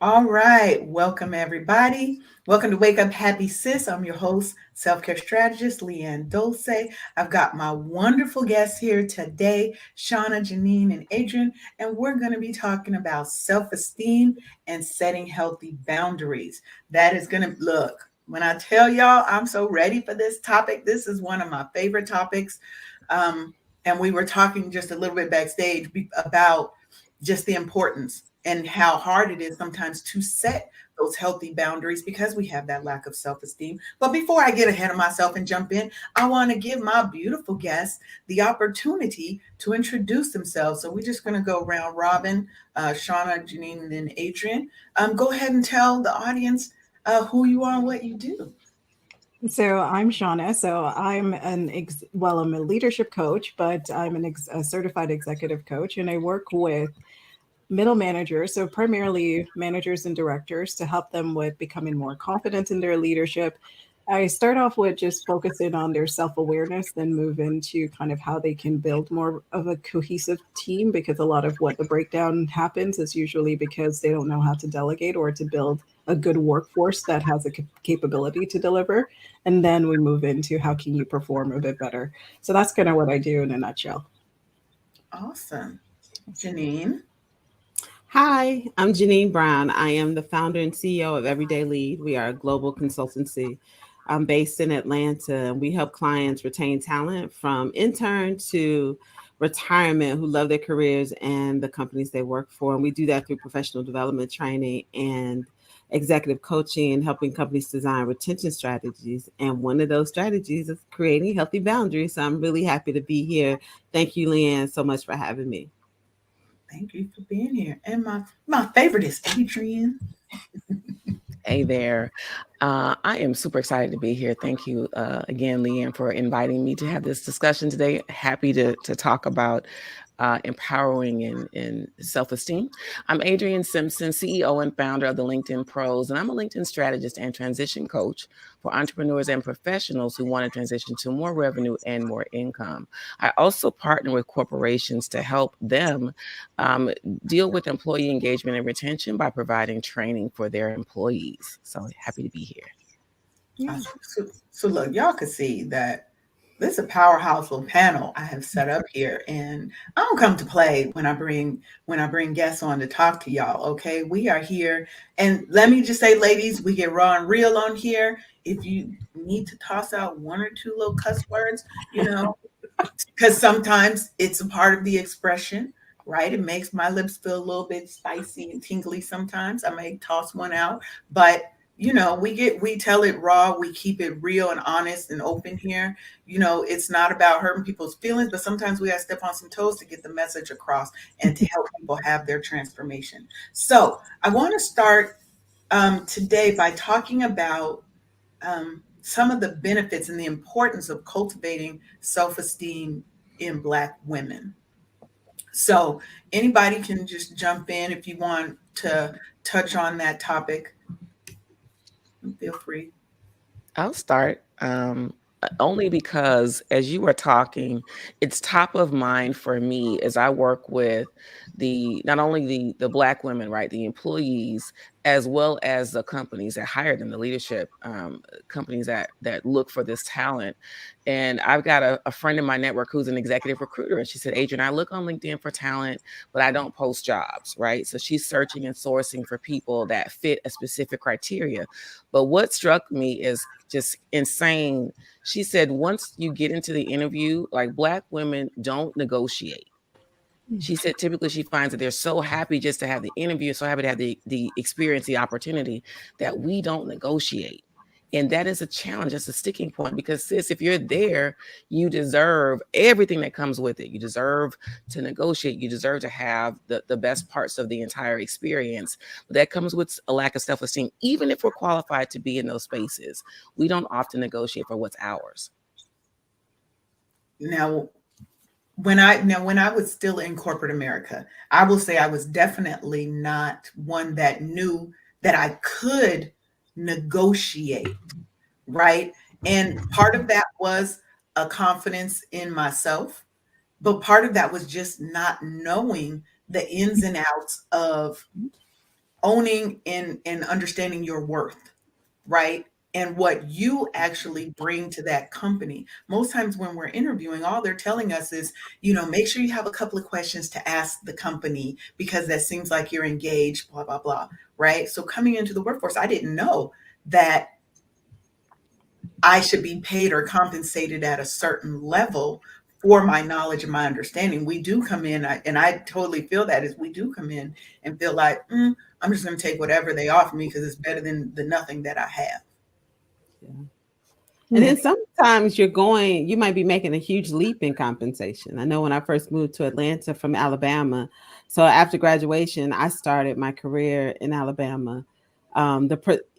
All right. Welcome, everybody. Welcome to Wake Up Happy Sis. I'm your host, self-care strategist, Leanne Dulce. I've got my wonderful guests here today, Shauna, Janine, and Adrian, and we're going to be talking about self-esteem and setting healthy boundaries. That is going to look, when I tell y'all I'm so ready for this topic, this is one of my favorite topics. And we were talking just a little bit backstage about just the importance and how hard it is sometimes to set those healthy boundaries because we have that lack of self-esteem. But before I get ahead of myself and jump in, I want to give my beautiful guests the opportunity to introduce themselves. So we're just going to go round robin, Shauna, Janine, and then Adrian. Go ahead and tell the audience who you are and what you do. So I'm Shauna. So I'm a leadership coach, but I'm a certified executive coach, and I work with middle managers, so primarily managers and directors, to help them with becoming more confident in their leadership. I start off with just focusing on their self awareness, then move into kind of how they can build more of a cohesive team, because a lot of what the breakdown happens is usually because they don't know how to delegate or to build a good workforce that has a capability to deliver. And then we move into how can you perform a bit better. So that's kind of what I do in a nutshell. Awesome. Janine. Hi, I'm Janine Brown. I am the founder and CEO of Everyday Lead. We are a global consultancy. I'm based in Atlanta, and we help clients retain talent from intern to retirement who love their careers and the companies they work for. And we do that through professional development training and executive coaching and helping companies design retention strategies. And one of those strategies is creating healthy boundaries. So I'm really happy to be here. Thank you, Leanne, so much for having me. Thank you for being here. And my favorite is Adrian. Hey there. I am super excited to be here. Thank you again, Leanne, for inviting me to have this discussion today. Happy to talk about empowering and self-esteem. I'm Adrienne Simpson, CEO and founder of the LinkedIn Pros, and I'm a LinkedIn strategist and transition coach for entrepreneurs and professionals who want to transition to more revenue and more income. I also partner with corporations to help them deal with employee engagement and retention by providing training for their employees. So happy to be here. Yeah. So look, y'all can see that this is a powerhouse little panel I have set up here, and I don't come to play when I bring guests on to talk to y'all. Okay, we are here, and let me just say, ladies, we get raw and real on here. If you need to toss out one or two little cuss words, because sometimes it's a part of the expression, right? It makes my lips feel a little bit spicy and tingly sometimes. I may toss one out, but we tell it raw, we keep it real and honest and open here. It's not about hurting people's feelings, but sometimes we gotta step on some toes to get the message across and to help people have their transformation. So I want to start today by talking about some of the benefits and the importance of cultivating self-esteem in Black women. So anybody can just jump in if you want to touch on that topic. Feel free. I'll start only because as you were talking, it's top of mind for me as I work with not only the Black women, right, the employees, as well as the companies that hire them, the leadership companies that look for this talent. And I've got a friend in my network who's an executive recruiter, and she said, Adrian, I look on LinkedIn for talent, but I don't post jobs, right? So she's searching and sourcing for people that fit a specific criteria. But what struck me is just insane. She said, once you get into the interview, like Black women don't negotiate. She said typically she finds that they're so happy just to have the interview, so happy to have the experience, the opportunity, that we don't negotiate. And that is a challenge. It's a sticking point because, sis, if you're there, you deserve everything that comes with it. You deserve to negotiate. You deserve to have the best parts of the entire experience. But that comes with a lack of self-esteem. Even if we're qualified to be in those spaces, we don't often negotiate for what's ours. Now, when I was still in corporate America, I will say I was definitely not one that knew that I could negotiate, right? And part of that was a confidence in myself, but part of that was just not knowing the ins and outs of owning and understanding your worth, right? And what you actually bring to that company. Most times when we're interviewing, all they're telling us is, make sure you have a couple of questions to ask the company because that seems like you're engaged, blah, blah, blah, right? So coming into the workforce, I didn't know that I should be paid or compensated at a certain level for my knowledge and my understanding. We do come in, and I totally feel that is we do come in and feel like, I'm just going to take whatever they offer me because it's better than the nothing that I have. Yeah. And then sometimes you might be making a huge leap in compensation. I know when I first moved to Atlanta from Alabama, so after graduation, I started my career in Alabama. And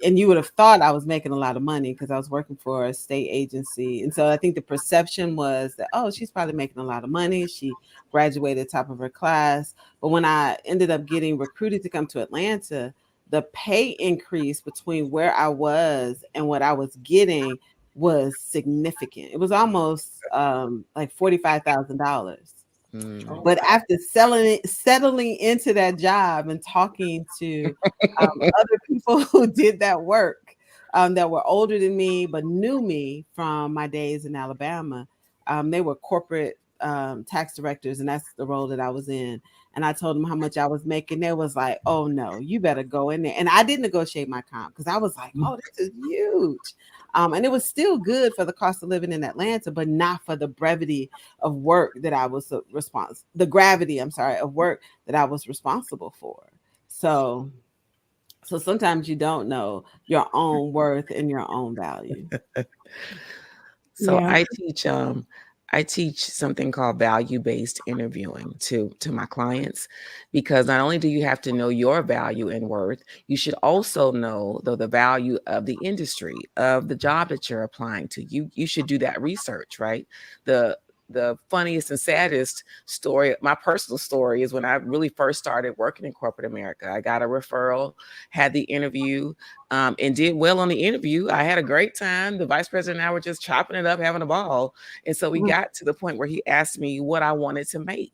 you would have thought I was making a lot of money because I was working for a state agency. And so I think the perception was that, oh, she's probably making a lot of money. She graduated top of her class. But when I ended up getting recruited to come to Atlanta, the pay increase between where I was and what I was getting was significant. It was almost like $45,000. But after settling into that job and talking to other people who did that work that were older than me but knew me from my days in Alabama, they were corporate tax directors, and that's the role that I was in. And I told them how much I was making. They was like, "Oh no, you better go in there." And I did negotiate my comp because I was like, "Oh, this is huge." And it was still good for the cost of living in Atlanta, but not for the brevity of work that I was the gravity, of work that I was responsible for. So sometimes you don't know your own worth and your own value. So I teach something called value-based interviewing to my clients, because not only do you have to know your value and worth, you should also know the value of the industry, of the job that you're applying to. You should do that research, right? The funniest and saddest story, my personal story, is when I really first started working in corporate America. I got a referral, had the interview, and did well on the interview. I had a great time. The vice president and I were just chopping it up, having a ball. And so we got to the point where he asked me what I wanted to make.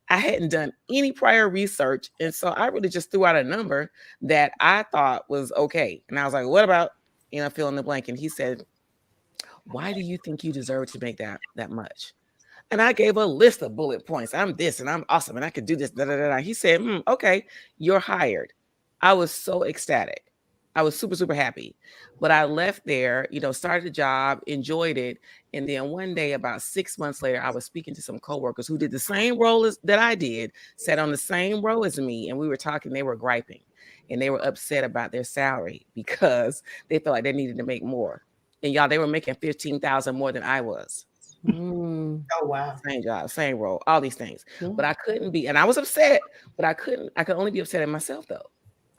I hadn't done any prior research. And so I really just threw out a number that I thought was okay. And I was like, what about, fill in the blank? And he said, why do you think you deserve to make that much? And I gave a list of bullet points. I'm this and I'm awesome and I could do this. Da, da, da, da. He said, okay, you're hired. I was so ecstatic. I was super, super happy. But I left there, started the job, enjoyed it. And then one day, about 6 months later, I was speaking to some coworkers who did the same role that I did, sat on the same row as me. And we were talking, they were griping and they were upset about their salary because they felt like they needed to make more. And y'all, they were making $15,000 more than I was. Oh, wow. Same job, same role, all these things. But I couldn't be, and I was upset, but I could only be upset at myself though.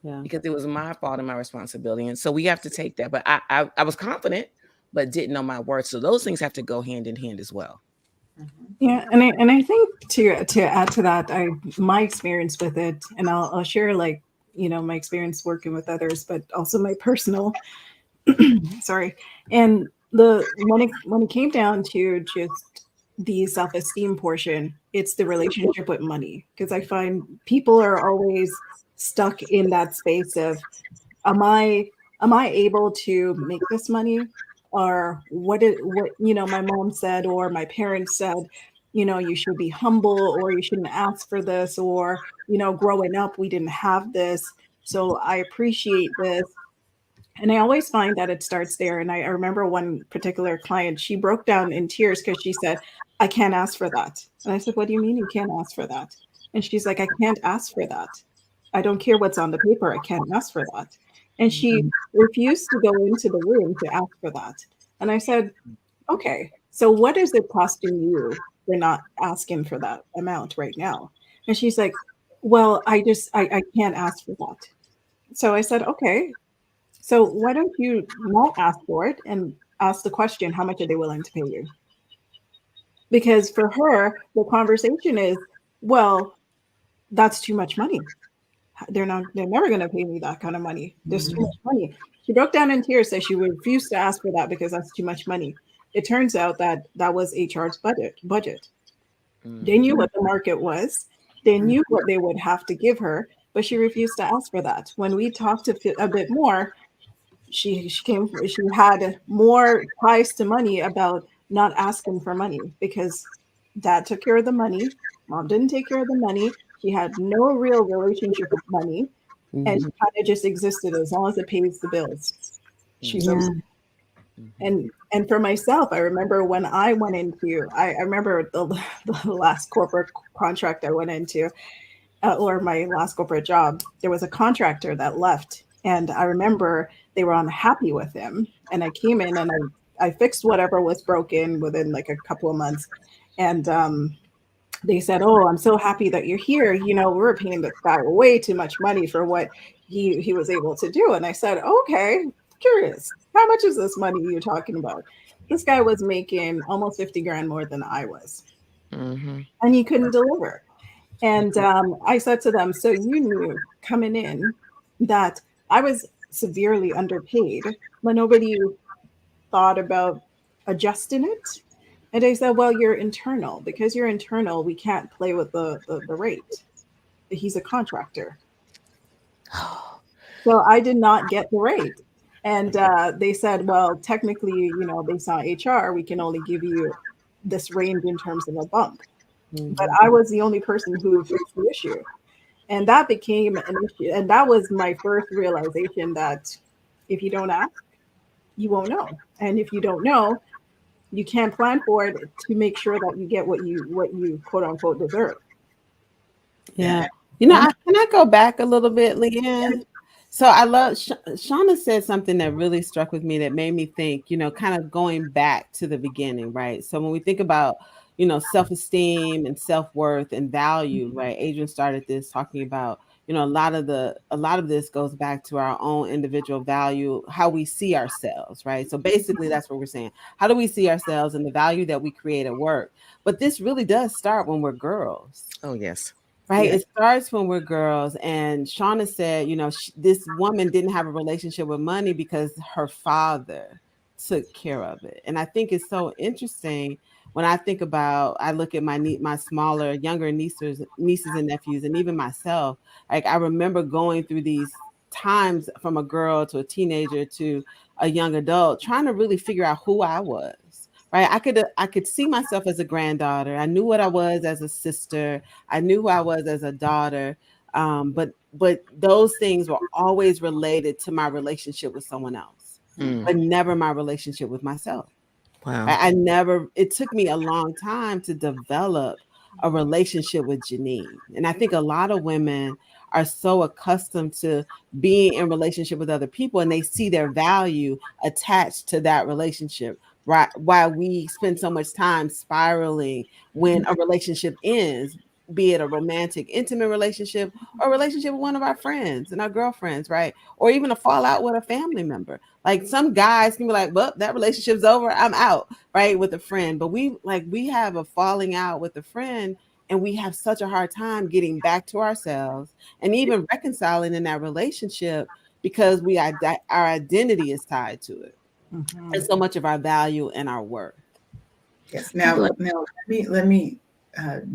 Yeah. Because it was my fault and my responsibility. And so we have to take that. But I was confident, but didn't know my worth. So those things have to go hand in hand as well. Yeah, and I think to add to that, my experience with it, and I'll share my experience working with others, but also my personal sorry. And when it came down to just the self-esteem portion, it's the relationship with money. Because I find people are always stuck in that space of, am I able to make this money? Or what my mom said or my parents said, you should be humble or you shouldn't ask for this, or growing up we didn't have this, so I appreciate this. And I always find that it starts there. And I remember one particular client, she broke down in tears because she said, I can't ask for that. And I said, what do you mean you can't ask for that? And she's like, I can't ask for that. I don't care what's on the paper. I can't ask for that. And she refused to go into the room to ask for that. And I said, okay, so what is it costing you for not asking for that amount right now? And she's like, well, I can't ask for that. So I said, okay, so why don't you not ask for it and ask the question, how much are they willing to pay you? Because for her, the conversation is, well, that's too much money. They're never going to pay me that kind of money. There's too much money. She broke down in tears, said she refused to ask for that because that's too much money. It turns out that was HR's budget. They knew what the market was. They knew what they would have to give her, but she refused to ask for that. When we talked a bit more, she had more ties to money about not asking for money because dad took care of the money, mom didn't take care of the money. She had no real relationship with money, and she Mhm. kind of just existed as long as it pays the bills. She's Yeah. okay. And for myself, I remember when I went into, I remember the last corporate contract I went into, or my last corporate job, there was a contractor that left. And I remember they were unhappy with him. And I came in and I fixed whatever was broken within like a couple of months. And they said, "Oh, I'm so happy that you're here. You know, we're paying this guy way too much money for what he was able to do." And I said, "Okay, curious. How much is this money you're talking about?" This guy was making almost 50 grand more than I was, Mm-hmm. and he couldn't deliver. And I said to them, "So you knew coming in that I was severely underpaid, but nobody thought about adjusting it?" And they said, "Well, you're internal. Because you're internal, we can't play with the rate. He's a contractor." So I did not get the rate. And they said, "Well, technically, you know, based on HR, we can only give you this range in terms of a bump." But Mhm. I was the only person who fixed the issue. And that became an issue. And that was my first realization that if you don't ask, you won't know. And if you don't know, you can't plan for it to make sure that you get what you quote unquote deserve. Yeah. Yeah. And Can I go back a little bit, Leanne? So I love Shauna said something that really struck with me that made me think, kind of going back to the beginning, right? So when we think about, self-esteem and self-worth and value, right? Adrian started this talking about, a lot of this goes back to our own individual value, how we see ourselves, right? So basically that's what we're saying. How do we see ourselves and the value that we create at work? But this really does start when we're girls. Oh, yes. Right. Yeah. It starts when we're girls. And Shauna said, this woman didn't have a relationship with money because her father took care of it. And I think it's so interesting when I look at my smaller, younger nieces and nephews, and even myself. Like I remember going through these times from a girl to a teenager to a young adult, trying to really figure out who I was. Right. I could see myself as a granddaughter. I knew what I was as a sister. I knew who I was as a daughter, but those things were always related to my relationship with someone else, Mm. but never my relationship with myself. Wow. I never. It took me a long time to develop a relationship with Janine, and I think a lot of women are so accustomed to being in relationship with other people, and they see their value attached to that relationship. Right, while we spend so much time spiraling when a relationship ends, be it a romantic, intimate relationship or a relationship with one of our friends and our girlfriends, right? Or even a fallout with a family member. Like some guys can be like, well, that relationship's over, I'm out, right? With a friend. But we have a falling out with a friend and we have such a hard time getting back to ourselves and even reconciling in that relationship because our identity is tied to it. And mhm. so much of our value and our worth. Yes. I feel Now, like, let me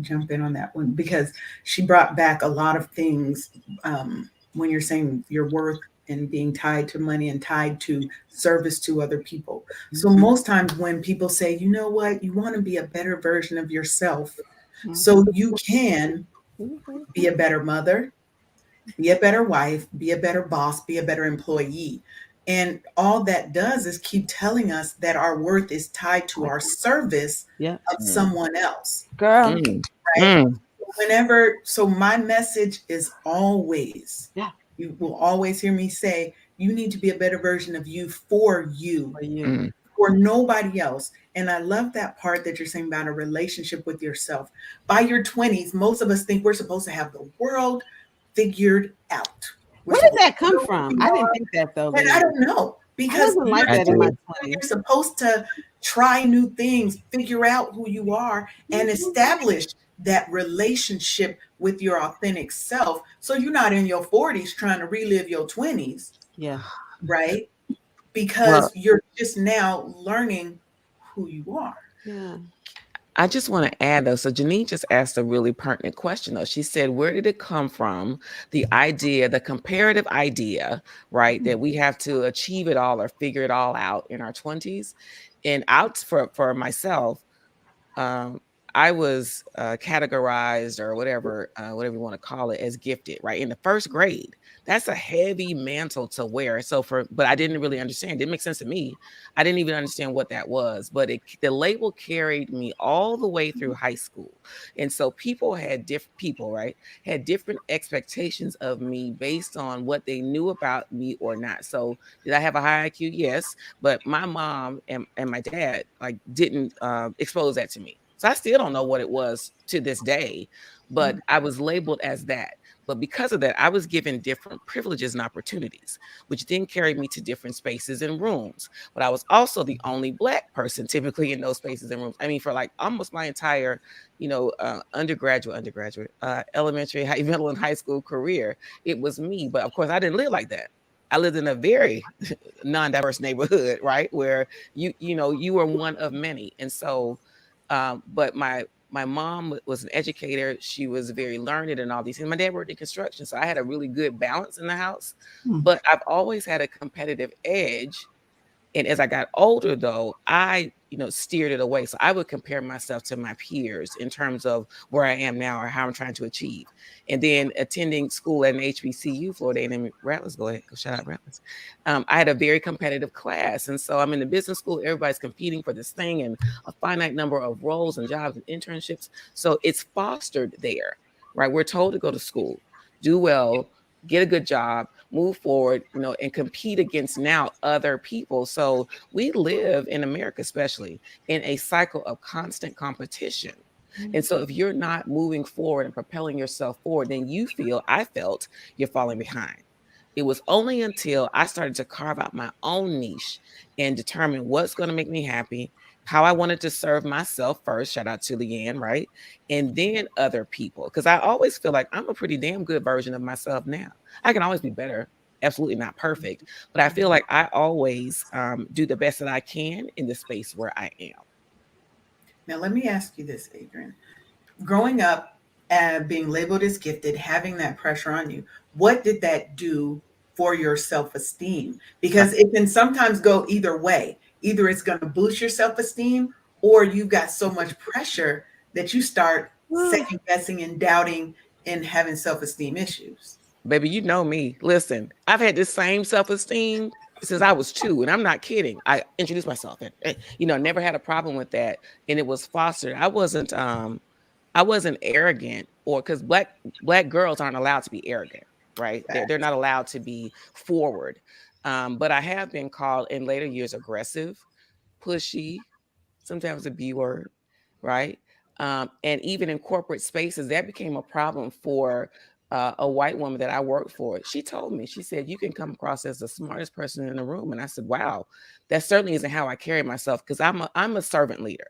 jump in on that one because she brought back a lot of things when you're saying your worth and being tied to money and tied to service to other people. So Mhm. most times when people say, you know what, you want to be a better version of yourself, so Mhm. you can be a better mother, be a better wife, be a better boss, be a better employee. And all that does is keep telling us that our worth is tied to our service Yep. of mm, someone else, Girl. mm, right? mm. So my message is always, Yeah. you will always hear me say, you need to be a better version of you, For you. Mm. for nobody else. And I love that part that you're saying about a relationship with yourself. By your 20s, most of us think we're supposed to have the world figured out. We're Where did supposed that to come know who from? we I didn't are. think that though, And I Leah. don't know I because wasn't like I that in my do. you're 20s. supposed to try new things, figure out who you are, and establish that relationship with your authentic self. So you're not in your 40s trying to relive your 20s, Yeah. right? Well, Because you're just now learning who you are. Yeah. I just want to add though. So Janine just asked a really pertinent question though. She said, where did it come from? The idea, the comparative idea, right? That we have to achieve it all or figure it all out in our 20s. And out for myself, um, I was categorized or whatever you want to call it, as gifted, right? In the first grade. That's a heavy mantle to wear. But I didn't really understand. It didn't make sense to me. I didn't even understand what that was. But the label carried me all the way through high school. And so people, right, had different expectations of me based on what they knew about me or not. So did I have a high IQ? Yes. But my mom and my dad like didn't expose that to me. So I still don't know what it was to this day, but I was labeled as that. But because of that, I was given different privileges and opportunities, which then carried me to different spaces and rooms. But I was also the only Black person typically in those spaces and rooms. I mean, for like almost my entire, undergraduate, elementary, middle, and high school career, it was me. But of course, I didn't live like that. I lived in a very non-diverse neighborhood, right? Where you were one of many. And so, but my mom was an educator. She was very learned and all these things. My dad worked in construction. So I had a really good balance in the house, but I've always had a competitive edge. And as I got older, though, I, steered it away. So I would compare myself to my peers in terms of where I am now or how I'm trying to achieve. And then attending school at an HBCU, Florida A&M Rattlers, go ahead, go shout out Rattlers. I had a very competitive class. And so I'm in the business school, everybody's competing for this thing and a finite number of roles and jobs and internships. So it's fostered there, right? We're told to go to school, do well, get a good job, move forward, and compete against now other people. So we live in America, especially in a cycle of constant competition. And so if you're not moving forward and propelling yourself forward, then I felt you're falling behind. It was only until I started to carve out my own niche and determine what's going to make me happy, how I wanted to serve myself first. Shout out to Leanne, right? And then other people. Because I always feel like I'm a pretty damn good version of myself now. I can always be better. Absolutely not perfect. But I feel like I always do the best that I can in the space where I am. Now, let me ask you this, Adrian. Growing up and being labeled as gifted, having that pressure on you, what did that do for your self-esteem? Because it can sometimes go either way. Either it's going to boost your self-esteem or you've got so much pressure that you start second guessing and doubting and having self-esteem issues. Baby, you know me. Listen, I've had this same self-esteem since I was 2, and I'm not kidding. I introduced myself and never had a problem with that. And it was fostered. I wasn't arrogant, or because black girls aren't allowed to be arrogant, right? They're not allowed to be forward. But I have been called in later years aggressive, pushy, sometimes a B word, right? And even in corporate spaces, that became a problem for a white woman that I worked for. She told me, she said, you can come across as the smartest person in the room. And I said, wow, that certainly isn't how I carry myself, because I'm a servant leader.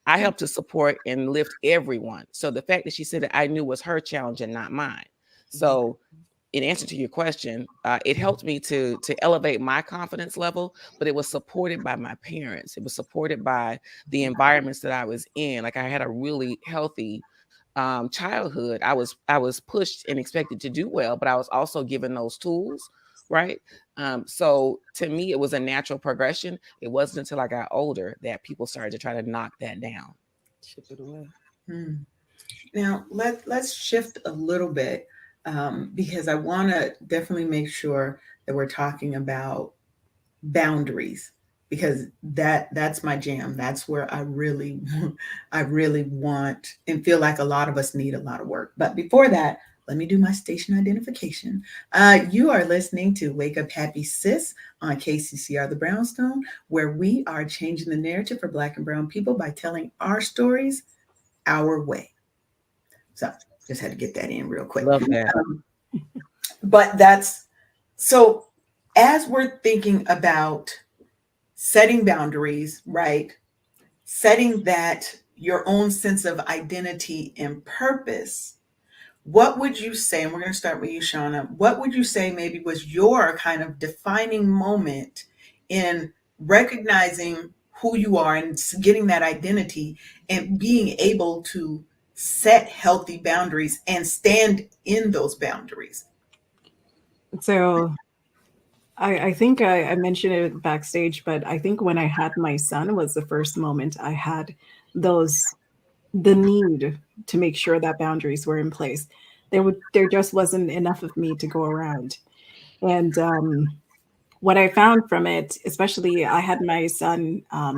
I help to support and lift everyone. So the fact that she said that I knew was her challenge and not mine. So in answer to your question, it helped me to elevate my confidence level, but it was supported by my parents. It was supported by the environments that I was in. Like I had a really healthy childhood. I was pushed and expected to do well, but I was also given those tools, right? So to me, it was a natural progression. It wasn't until I got older that people started to try to knock that down. Chip it away. Now let's shift a little bit because I want to definitely make sure that we're talking about boundaries, because that's my jam. That's where I really want and feel like a lot of us need a lot of work. But before that, let me do my station identification. You are listening to Wake Up Happy Sis on KCCR The Brownstone, where we are changing the narrative for Black and Brown people by telling our stories our way. So just had to get that in real quick. Love that. But that's so as we're thinking about setting boundaries, right? Setting that your own sense of identity and purpose. What would you say, and we're going to start with you, Shauna, what would you say maybe was your kind of defining moment in recognizing who you are and getting that identity and being able to set healthy boundaries and stand in those boundaries. So I think I mentioned it backstage, but I think when I had my son was the first moment I had those the need to make sure that boundaries were in place. There just wasn't enough of me to go around. And what I found from it, especially I had my son uh,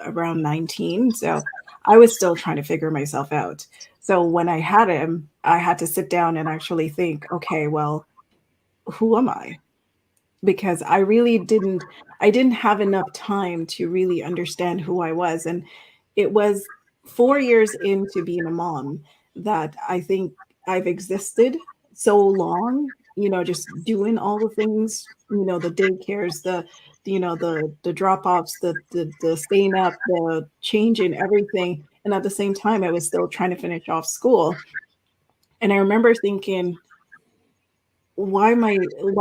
around 19, so I was still trying to figure myself out. So when I had him, I had to sit down and actually think, okay, well, who am I? Because I didn't have enough time to really understand who I was. And it was 4 years into being a mom that I think I've existed so long, just doing all the things, the daycares, the drop-offs, the staying up, the changing everything. And at the same time, I was still trying to finish off school. And I remember thinking, why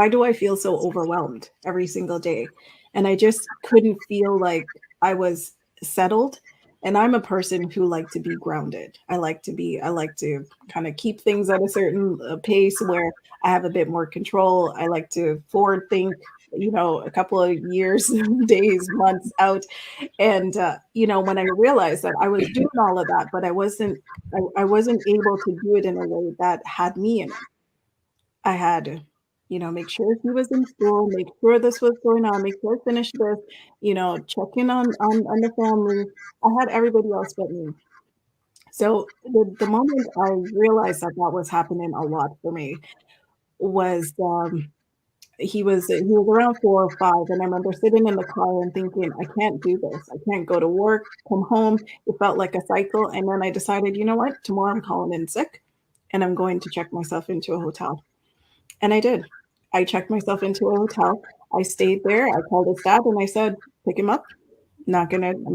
do I feel so overwhelmed every single day? And I just couldn't feel like I was settled. And I'm a person who like to be grounded. I like to kind of keep things at a certain pace where I have a bit more control. I like to forward think, a couple of years, days, months out. And when I realized that I was doing all of that, but I wasn't able to do it in a way that had me in it. I had to, make sure he was in school, make sure this was going on, make sure I finished this, check in on the family. I had everybody else but me. So the moment I realized that that was happening a lot for me was he was around 4 or 5, and I remember sitting in the car and thinking, I can't do this. I can't go to work, come home. It felt like a cycle, and then I decided, you know what? Tomorrow I'm calling in sick, and I'm going to check myself into a hotel. And I did. I checked myself into a hotel. I stayed there. I called his dad and I said, pick him up. I'm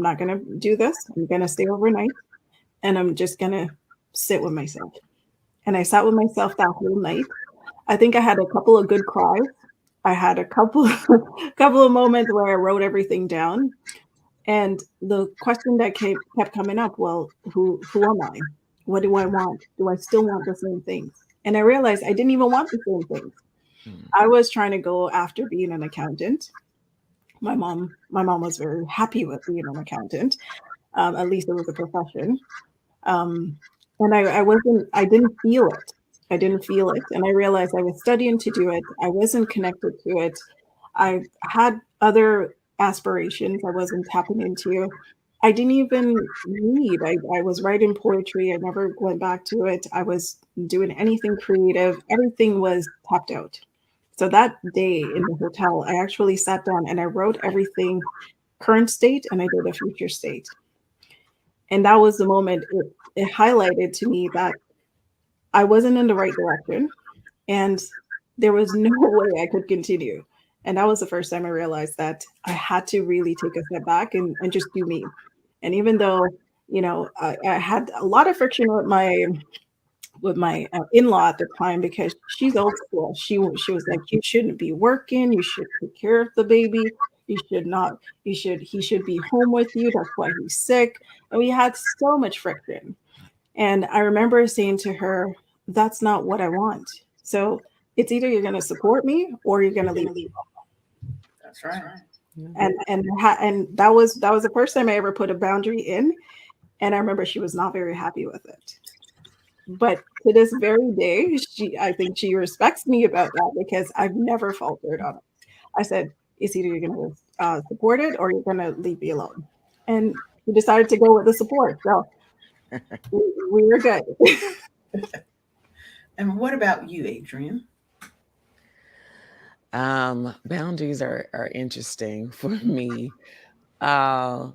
not gonna do this. I'm gonna stay overnight and I'm just gonna sit with myself. And I sat with myself that whole night. I think I had a couple of good cries. I had a couple couple of moments where I wrote everything down. And the question that kept coming up, well, who am I? What do I want? Do I still want the same things? And I realized I didn't even want the same things. Mm. I was trying to go after being an accountant. My mom was very happy with being an accountant. At least it was a profession. Um, and I didn't feel it. I didn't feel it. And I realized I was studying to do it. I wasn't connected to it. I had other aspirations I wasn't tapping into. I didn't even read. I was writing poetry. I never went back to it. I was doing anything creative. Everything was tapped out. So that day in the hotel, I actually sat down and I wrote everything current state and I did a future state. And that was the moment it highlighted to me that I wasn't in the right direction and there was no way I could continue. And that was the first time I realized that I had to really take a step back and just do me. And even though, I had a lot of friction with my in-law at the time because she's old school. She was like, you shouldn't be working. You should take care of the baby. You should not. He should be home with you. That's why he's sick. And we had so much friction. And I remember saying to her, "That's not what I want. So it's either you're going to support me or you're going to leave." That's right. And that was the first time I ever put a boundary in. And I remember she was not very happy with it. But to this very day, I think she respects me about that because I've never faltered on it. I said, it's either you're going to support it or you're going to leave me alone. And we decided to go with the support. So we were good. And what about you, Adrian? Boundaries are interesting for me. Uh,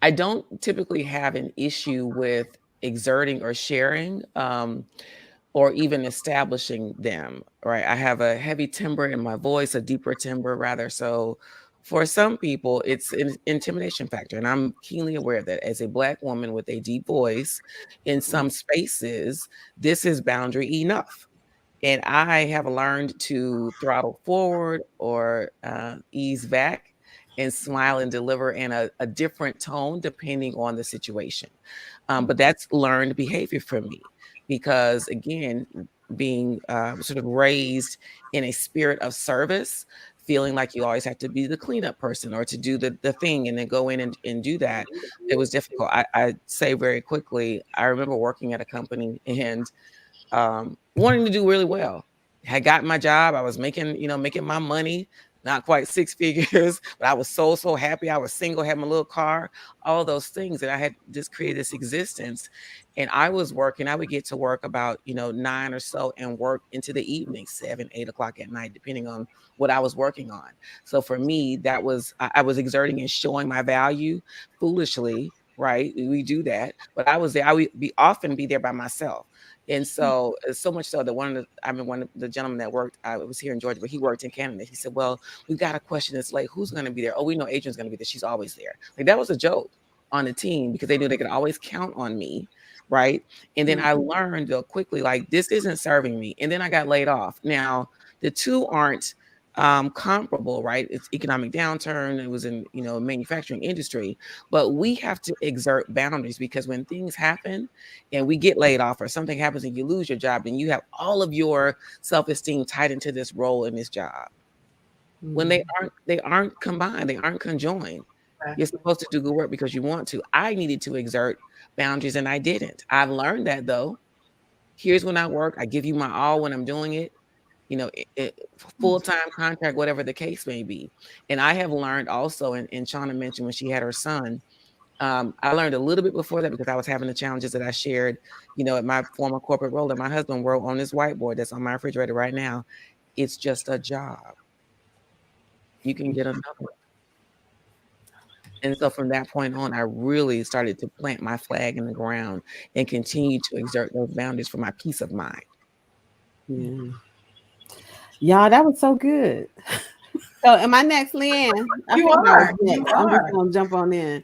I don't typically have an issue with exerting or sharing, or even establishing them, right? I have a heavy timbre in my voice, a deeper timbre rather. So for some people, it's an intimidation factor. And I'm keenly aware that as a Black woman with a deep voice, in some spaces, this is boundary enough. And I have learned to throttle forward or ease back and smile and deliver in a different tone depending on the situation. But that's learned behavior for me because, again, being sort of raised in a spirit of service, feeling like you always have to be the cleanup person or to do the thing and then go in and do that, it was difficult. I say very quickly, I remember working at a company and wanting to do really well. Had gotten my job. I was making, making my money, not quite six figures, but I was so happy. I was single, had my little car, all those things. And I had just created this existence. And I was working, I would get to work about, 9 or so and work into the evening, 7, 8 o'clock at night, depending on what I was working on. So for me, that was, I was exerting and showing my value foolishly. Right. We do that. But I was there. I would often be there by myself. And so much so that one of the gentlemen that worked, I was here in Georgia, but he worked in Canada. He said, well, we've got a question that's late. Who's going to be there? Oh, we know Adrian's going to be there. She's always there. Like that was a joke on the team because they knew they could always count on me. Right. And then I learned quickly, like, this isn't serving me. And then I got laid off. Now, the two aren't comparable, right? It's economic downturn. It was in, manufacturing industry, but we have to exert boundaries because when things happen and we get laid off or something happens and you lose your job, then you have all of your self-esteem tied into this role in this job. When they aren't combined, they aren't conjoined. You're supposed to do good work because you want to. I needed to exert boundaries and I didn't. I've learned that though. Here's when I work. I give you my all when I'm doing it. Full-time contract, whatever the case may be. And I have learned also, and Shauna mentioned when she had her son, I learned a little bit before that because I was having the challenges that I shared, at my former corporate role, and my husband wrote on this whiteboard that's on my refrigerator right now. It's just a job. You can get another one. And so from that point on, I really started to plant my flag in the ground and continue to exert those boundaries for my peace of mind. Yeah. Y'all, that was so good. So am I next, Leanne? You are. You I'm just are. gonna jump on in.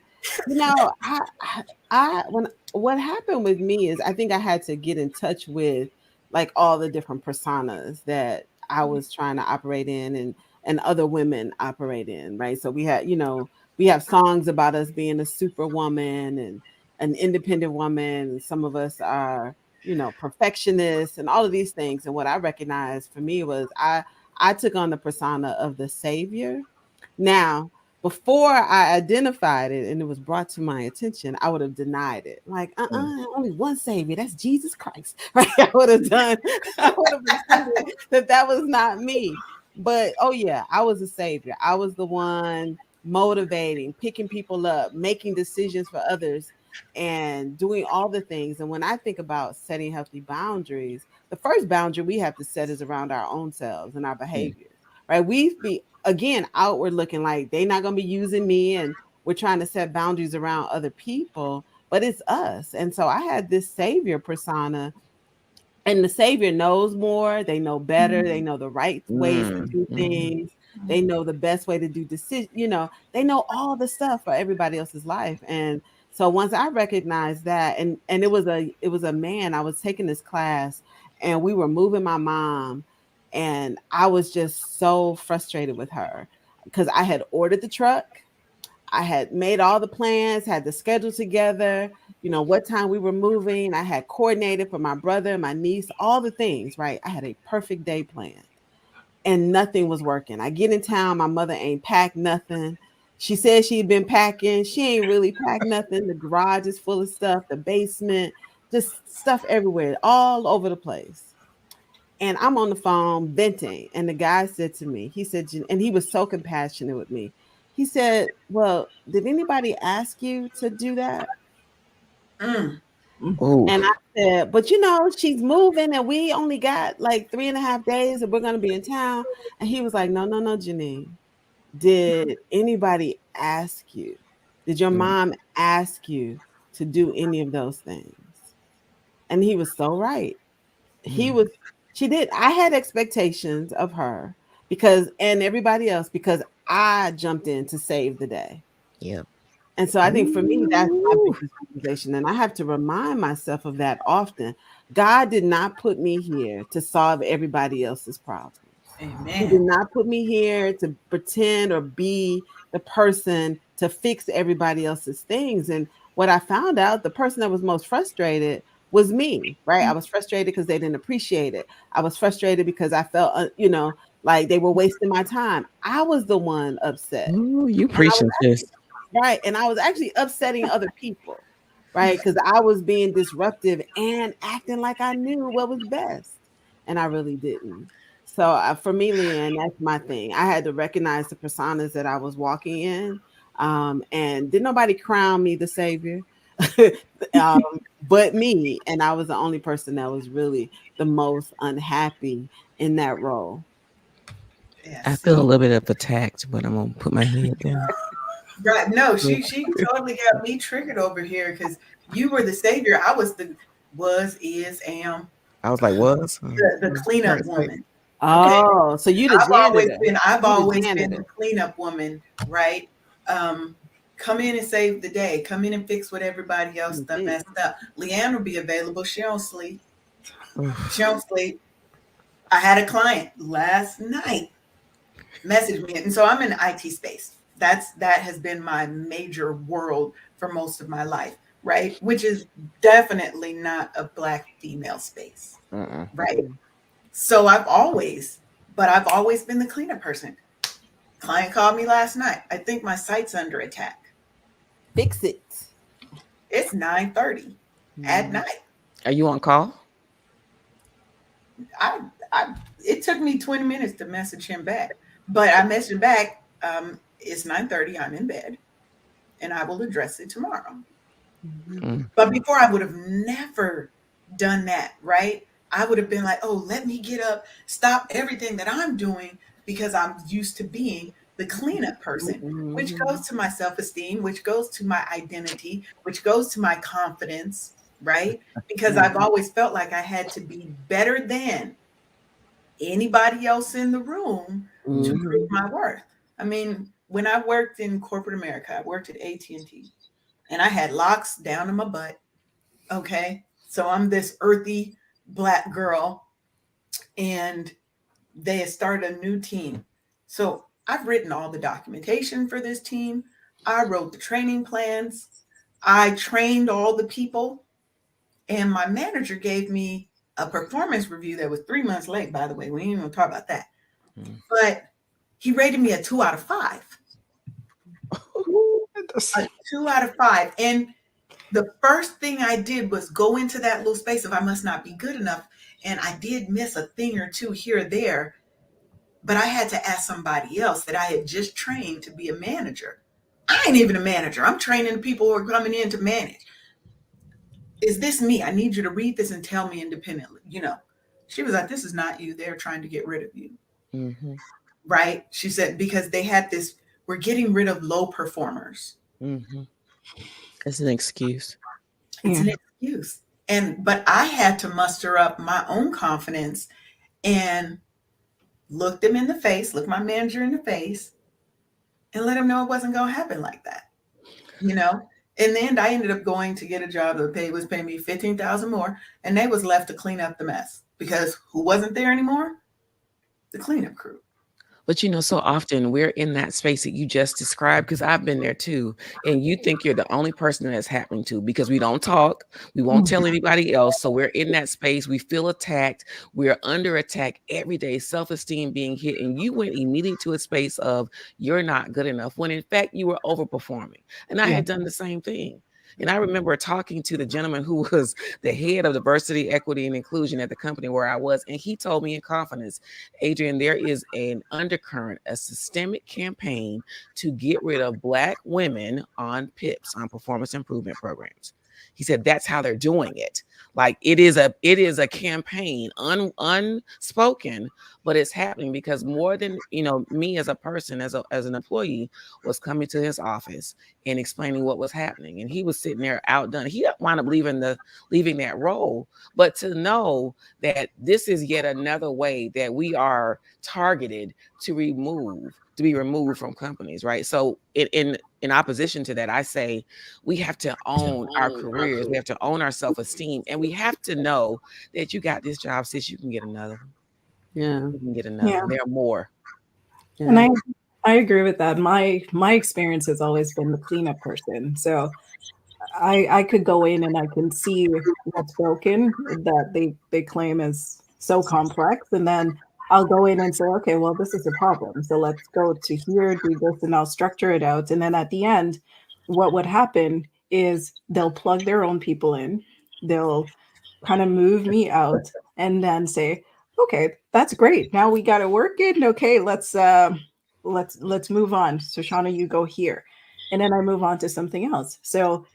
What happened with me is I think I had to get in touch with like all the different personas that I was trying to operate in and other women operate in, right? So we have songs about us being a superwoman and an independent woman, and some of us are perfectionists and all of these things. And what I recognized for me was I took on the persona of the savior. Now, before I identified it and it was brought to my attention, I would have denied it. Like, only one savior, that's Jesus Christ. Right? I would have pretended that was not me. But oh yeah, I was a savior. I was the one motivating, picking people up, making decisions for others, and doing all the things. And when I think about setting healthy boundaries, the first boundary we have to set is around our own selves and our behaviors, right? We be again outward looking like they're not going to be using me, and we're trying to set boundaries around other people, but it's us. And so I had this savior persona, and the savior knows more. They know better. They know the right ways to do things. They know the best way to do decisions. They know all the stuff for everybody else's life. And so once I recognized that, and it was a man, I was taking this class, and we were moving my mom, and I was just so frustrated with her because I had ordered the truck. I had made all the plans, had the schedule together, what time we were moving. I had coordinated for my brother, my niece, all the things, right? I had a perfect day planned and nothing was working. I get in town, my mother ain't packed nothing. She said she'd been packing. She ain't really packed nothing. The garage is full of stuff, the basement, just stuff everywhere, all over the place. And I'm on the phone venting. And the guy said to me, he said, and he was so compassionate with me. He said, well, did anybody ask you to do that? Mm. And I said, but she's moving and we only got like 3.5 days and we're going to be in town. And he was like, no, Janine. Did anybody ask you? Did your mom ask you to do any of those things? And he was so right. She did. I had expectations of her and everybody else because I jumped in to save the day. Yeah. And so I think for me, that's my biggest realization. And I have to remind myself of that often. God did not put me here to solve everybody else's problems. He did Amen. not put me here to pretend or be the person to fix everybody else's things. And what I found out, the person that was most frustrated was me, right? I was frustrated because they didn't appreciate it. I was frustrated because I felt, like they were wasting my time. I was the one upset. Ooh, you And I was preaching, sis. right. And I was actually upsetting other people, right? Because I was being disruptive and acting like I knew what was best. And I really didn't. So for me, Leanne, that's my thing. I had to recognize the personas that I was walking in. And did nobody crown me the savior? um, but me. And I was the only person that was really the most unhappy in that role. I Yes. feel a little bit of attacked, but I'm gonna put my head down. Right. No, she totally got me triggered over here because you were the savior. I is, am I was like, was? the cleanup Current state. woman. Okay. Oh, so you the janitor. I've You the always been the janitor. cleanup woman, right? Um, come in and save the day. Come in and fix what everybody else done Indeed. messed up. Leanne will be available. She don't sleep. She Oof. don't sleep. I had a client last night message me, and so I'm in the IT space. That has been my major world for most of my life, right? Which is definitely not a black female space, Uh-uh. right? So I've always been the cleanup person. Client called me last night. I think my site's under attack. Fix it. It's 9:30 at Mm. night. Are you on call? I, I it took me 20 minutes to message him back, but I messaged him back. It's 9:30. I'm in bed, and I will address it tomorrow. Mhm. Mm. But before I would have never done that, right? I would have been like, oh, let me get up, stop everything that I'm doing because I'm used to being the cleanup person, which goes Mhm. to my self esteem, which goes to my identity, which goes to my confidence, right? Because I've Mhm. always felt like I had to be better than anybody else in the room to prove Mhm. my worth. I mean, when I worked in corporate America, I worked at AT&T and I had locks down to my butt. Okay. So I'm this earthy black girl, and they had started a new team. So I've written all the documentation for this team. I wrote the training plans. I trained all the people. And my manager gave me a performance review that was 3 months late, by the way. We ain't even talk about that. Mm. But he rated me a 2 out of 5. A 2 out of 5. And the first thing I did was go into that little space of I must not be good enough. And I did miss a thing or two here or there, but I had to ask somebody else that I had just trained to be a manager. I ain't even a manager. I'm training the people who are coming in to manage. Is this me? I need you to read this and tell me independently. She was like, this is not you. They're trying to get rid of you. Mm-hmm. Right? She said, because they had this, we're getting rid of low performers. Mm-hmm. It's an excuse. It's Yeah. an excuse. But I had to muster up my own confidence and look them in the face, look my manager in the face, and let him know it wasn't going to happen like that. You know, in the end, I ended up going to get a job that was paying me 15,000 more, and they was left to clean up the mess because who wasn't there anymore? The cleanup crew. But so often we're in that space that you just described, because I've been there too. And you think you're the only person that it's happening to because we don't talk, we won't tell anybody else. So we're in that space, we feel attacked, we're under attack every day, self-esteem being hit. And you went immediately to a space of you're not good enough when in fact you were overperforming. And I Yeah. had done the same thing. And I remember talking to the gentleman who was the head of diversity, equity, and inclusion at the company where I was. And he told me in confidence, Adrian, there is an undercurrent, a systemic campaign to get rid of Black women on PIPs, on performance improvement programs. He said that's how they're doing it. Like it is a campaign, unspoken, but it's happening because more than me as a person, as an employee, was coming to his office and explaining what was happening, and he was sitting there outdone. He wound up leaving that role, but to know that this is yet another way that we are targeted to be removed from companies, right? So in opposition to that, I say we have to own our careers, we have to own our self-esteem, and we have to know that you got this job, sis, you can get another one. Yeah. We can get enough, Yeah. and there are more. And Yeah. I agree with that. My experience has always been the cleanup person. So I could go in and I can see what's broken that they claim is so complex, and then I'll go in and say, okay, well, this is a problem. So let's go to here, do this, and I'll structure it out. And then at the end, what would happen is they'll plug their own people in. They'll kind of move me out and then say, okay, that's great. Now we got it working. Okay, let's move on. So Shauna, you go here. And then I move on to something else. So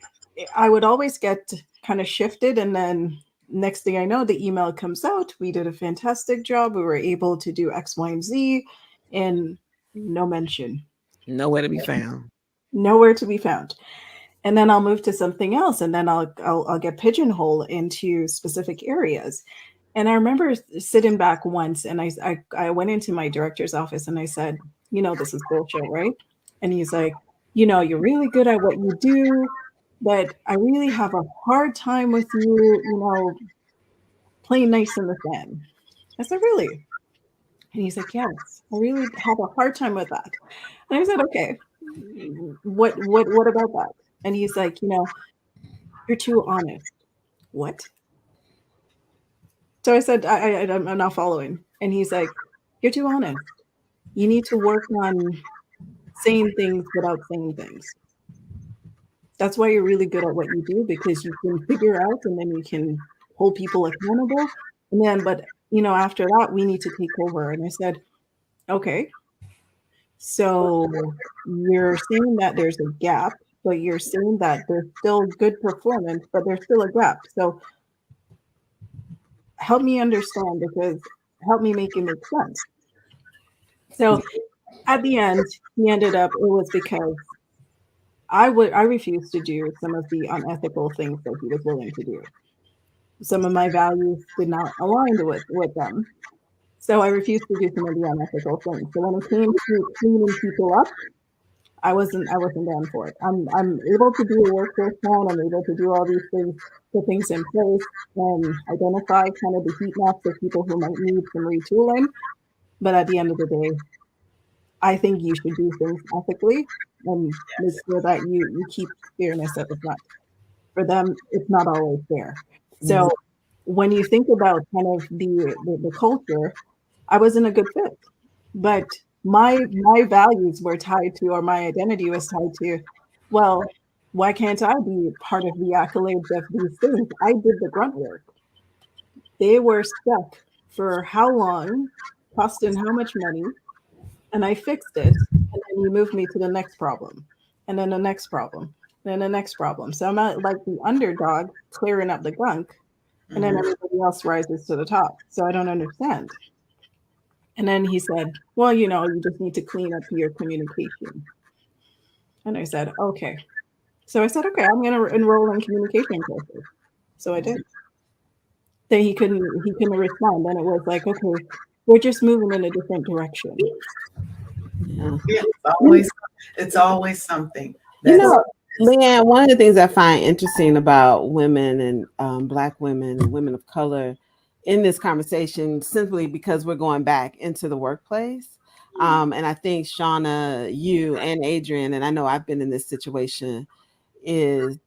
I would always get kind of shifted, and then next thing I know, the email comes out. We did a fantastic job. We were able to do X, Y, and Z, and no mention, Nowhere to be found. nowhere to be found. And then I'll move to something else, and then I'll get pigeonholed into specific areas. And I remember sitting back once, and I went into my director's office and I said, this is bullshit, right? And he's like, you're really good at what you do, but I really have a hard time with you, playing nice in the fan. I said, really? And he's like, yes, I really have a hard time with that. And I said, okay, what about that? And he's like, you're too honest. What? So I said, I'm not following. And he's like, you're too honest. You need to work on saying things without saying things. That's why you're really good at what you do, because you can figure out and then you can hold people accountable. And then, but after that, we need to take over. And I said, okay, so you're saying that there's a gap, but you're saying that there's still good performance, but there's still a gap. So help me understand, because help me make it make sense. So at the end, he ended up, it was because I refused to do some of the unethical things that he was willing to do. Some of my values did not align with them. So I refused to do some of the unethical things. So when it came to cleaning people up, I wasn't down for it. I'm able to do a workforce plan. I'm able to do all these things, put things in place, and identify kind of the heat maps of people who might need some retooling. But at the end of the day, I think you should do things ethically and make sure that you keep fairness at the front. For them, it's not always fair. So when you think about kind of the culture, I wasn't a good fit. But my values were tied to, or my identity was tied to, well, why can't I be part of the accolades of these things? I did the grunt work. They were stuck for how long, costing how much money, and I fixed it. And then you moved me to the next problem, and then the next problem, and then the next problem. So I'm not like the underdog clearing up the gunk, and then everybody else rises to the top. So I don't understand. And then he said, well, you just need to clean up your communication. And I said, okay. So I said, okay, I'm going to enroll in communication courses. So I did. Then he couldn't respond. Then it was like, okay, we're just moving in a different direction. Yeah. Yeah, it's always something. You That's know, Leanne, one of the things I find interesting about women and Black women and women of color in this conversation, simply because we're going back into the workplace. And I think Shauna, you and Adrian, and I know I've been in this situation, is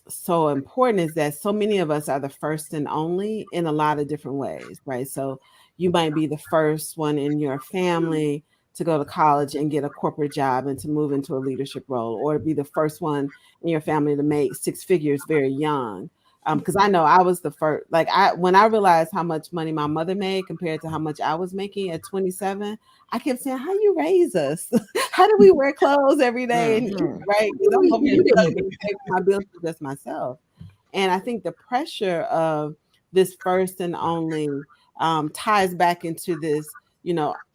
so important is that so many of us are the first and only in a lot of different ways, right? So you might be the first one in your family to go to college and get a corporate job and to move into a leadership role, or be the first one in your family to make six figures very young. Because I know I was the first, like when I realized how much money my mother made compared to how much I was making at 27, I kept saying, how you raise us? How do we wear clothes every day and eat, right? Because I'm over here struggling to pay for my bills for just myself. And I think the pressure of this first and only ties back into this,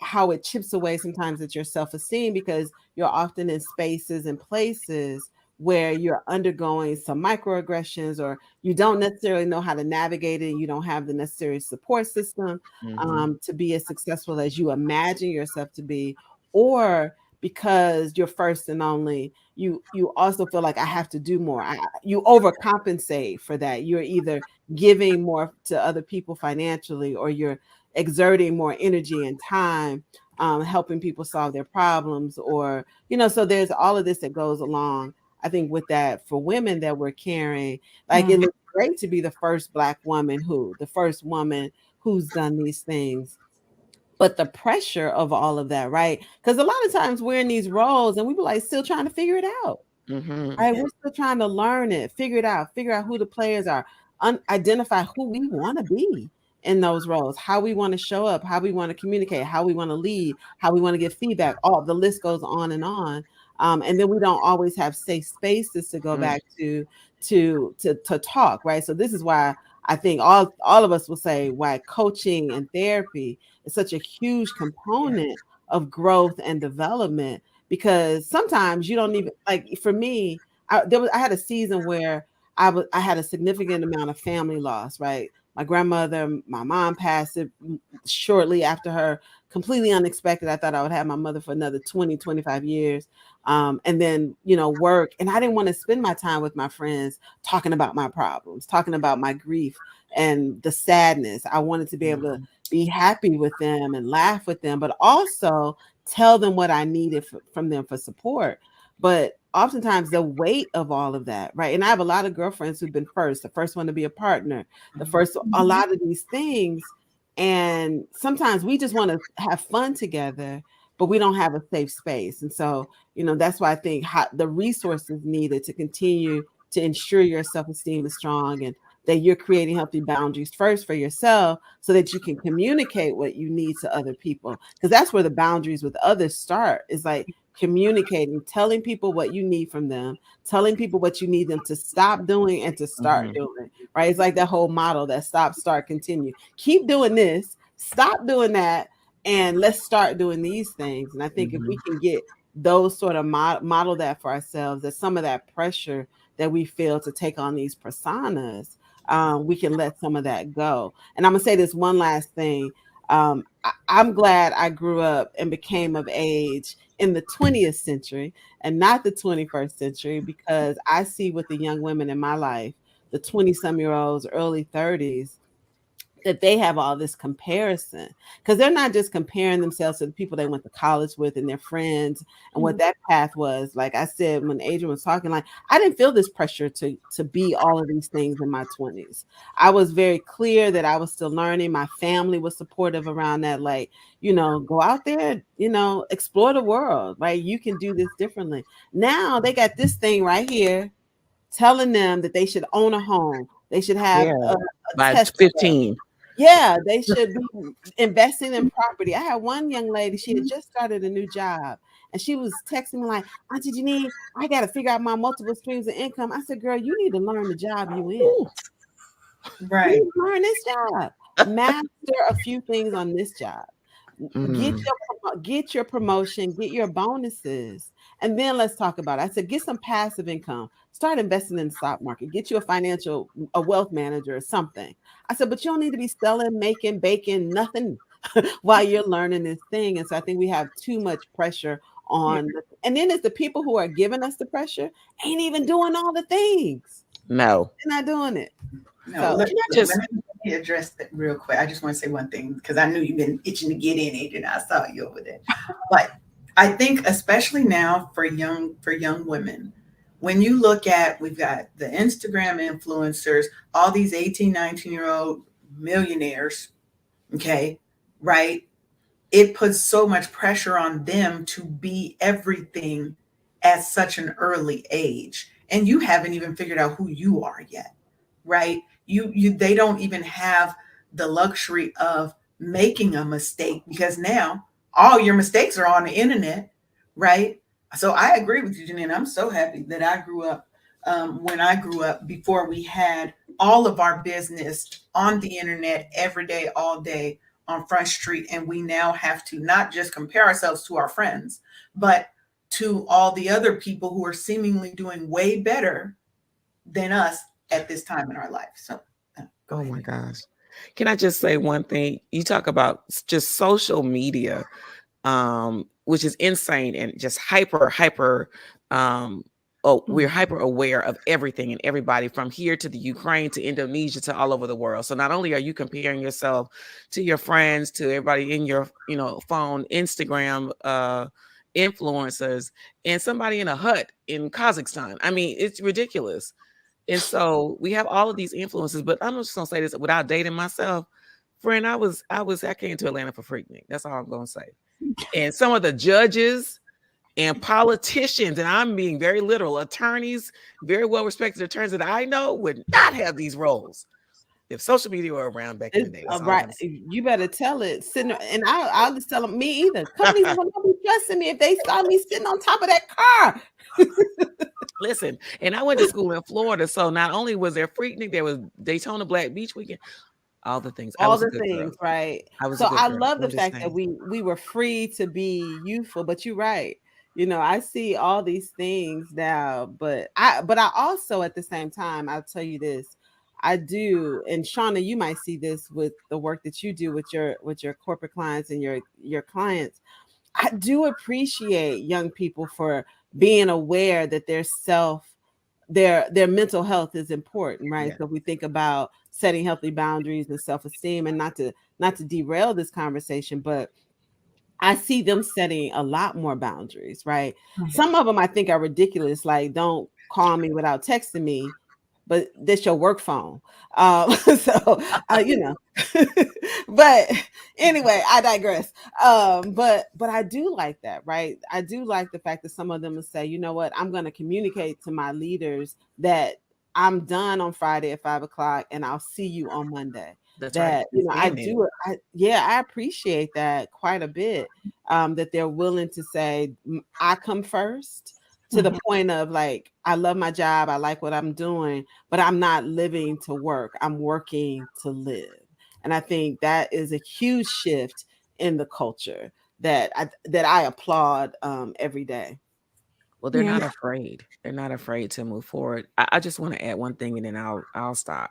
how it chips away sometimes at your self-esteem, because you're often in spaces and places where you're undergoing some microaggressions, or you don't necessarily know how to navigate it. You don't have the necessary support system to be as successful as you imagine yourself to be, or because you're first and only, you also feel like I have to do more. You overcompensate for that. You're either giving more to other people financially, or you're exerting more energy and time, helping people solve their problems, or, so there's all of this that goes along. I think with that, for women that we're carrying, like it looks great to be the first Black woman the first woman who's done these things. But the pressure of all of that, right? Because a lot of times we're in these roles and we were like still trying to figure it out. Right? We're still trying to learn it, figure out who the players are, identify who we want to be in those roles, how we want to show up, how we want to communicate, how we want to lead, how we want to give feedback. All the list goes on and on. And then we don't always have safe spaces to go back to talk, right? So this is why I think all of us will say why coaching and therapy is such a huge component of growth and development, because sometimes you don't even, like, for me, I had a season where I had a significant amount of family loss, right? My grandmother, my mom passed it shortly after her, completely unexpected. I thought I would have my mother for another 20, 25 years. And then, work. And I didn't want to spend my time with my friends talking about my problems, talking about my grief and the sadness. I wanted to be able to be happy with them and laugh with them, but also tell them what I needed from them for support. But oftentimes the weight of all of that, right? And I have a lot of girlfriends who've been the first one to be a partner, a lot of these things. And sometimes we just want to have fun together, but we don't have a safe space. And so, that's why I think the resources needed to continue to ensure your self-esteem is strong, and that you're creating healthy boundaries first for yourself so that you can communicate what you need to other people. Because that's where the boundaries with others start, is like communicating, telling people what you need from them, telling people what you need them to stop doing and to start doing, right? It's like that whole model, that stop, start, continue. Keep doing this, stop doing that, and let's start doing these things. And I think if we can get those sort of model that for ourselves, that some of that pressure that we feel to take on these personas, we can let some of that go. And I'm gonna say this one last thing. I'm glad I grew up and became of age in the 20th century and not the 21st century, because I see with the young women in my life, the 20-some-year-olds, early 30s, that they have all this comparison, because they're not just comparing themselves to the people they went to college with and their friends and what that path was. Like I said, when Adrian was talking, like, I didn't feel this pressure to be all of these things in my 20s. I was very clear that I was still learning. My family was supportive around that. Like, go out there, explore the world, right? You can do this differently. Now they got this thing right here telling them that they should own a home. They should have a by Tesla. 15. Yeah, they should be investing in property. I had one young lady, she had just started a new job, and she was texting me like, Auntie Janine, I got to figure out my multiple streams of income. I said, girl, you need to learn the job you in. Right. You need to learn this job. Master a few things on this job. Get your promotion, get your bonuses, and then let's talk about it. I said, get some passive income. Start investing in the stock market. Get you a wealth manager or something. I said, but you don't need to be selling, making, baking, nothing while you're learning this thing. And so I think we have too much pressure on, and then it's the people who are giving us the pressure ain't even doing all the things. No, they're not doing it. No, So, let me address that real quick. I just want to say one thing, because I knew you've been itching to get in, Adrian. I saw you over there. But I think especially now for young women, when you look at, we've got the Instagram influencers, all these 18, 19-year-old millionaires, okay, right? It puts so much pressure on them to be everything at such an early age. And you haven't even figured out who you are yet, right? They don't even have the luxury of making a mistake, because now all your mistakes are on the internet, right? So I agree with you, Janine. I'm so happy that I grew up, when I grew up, before we had all of our business on the internet every day, all day on Front Street. And we now have to not just compare ourselves to our friends, but to all the other people who are seemingly doing way better than us at this time in our life. So go ahead. My gosh. Can I just say one thing? You talk about just social media, which is insane and just hyper, oh, we're hyper aware of everything and everybody from here to the Ukraine to Indonesia to all over the world. So not only are you comparing yourself to your friends, to everybody in your, phone, Instagram, influencers, and somebody in a hut in Kazakhstan. I mean, it's ridiculous. And so we have all of these influences, but I'm just gonna say this without dating myself. Friend, I came to Atlanta for Freaknik. That's all I'm gonna say. And some of the judges and politicians, and I'm being very literal, attorneys, very well respected attorneys that I know would not have these roles if social media were around back in the day. That's all I'm Right. gonna say. You better tell it. Sitting, and I'll just tell them, me either. Companies will not be trusting me if they saw me sitting on top of that car. Listen, and I went to school in Florida, so not only was there Freaknik, there was Daytona Black Beach Weekend, all the things. I All was a the good girl. things, right? I was a So good I girl. love the I'm just fact that saying. we were free to be youthful, but you're right. I see all these things now, but I also at the same time, I'll tell you this. I do, and Shauna, you might see this with the work that you do with your corporate clients and your clients. I do appreciate young people for being aware that their mental health is important, right? Yeah. So we think about setting healthy boundaries and self-esteem, and not to derail this conversation, but I see them setting a lot more boundaries, right? Some of them I think are ridiculous, like don't call me without texting me, but that's your work phone. So, but anyway, I digress. But I do like that, right? I do like the fact that some of them will say, you know what, I'm going to communicate to my leaders that I'm done on Friday at 5 o'clock, and I'll see you on Monday. That's right. That And I saying it. do. I appreciate that quite a bit. That they're willing to say, I come first, to the point of like, I love my job, I like what I'm doing, but I'm not living to work. I'm working to live. And I think that is a huge shift in the culture that I applaud every day. Well, they're not afraid. They're not afraid to move forward. I just want to add one thing, and then I'll stop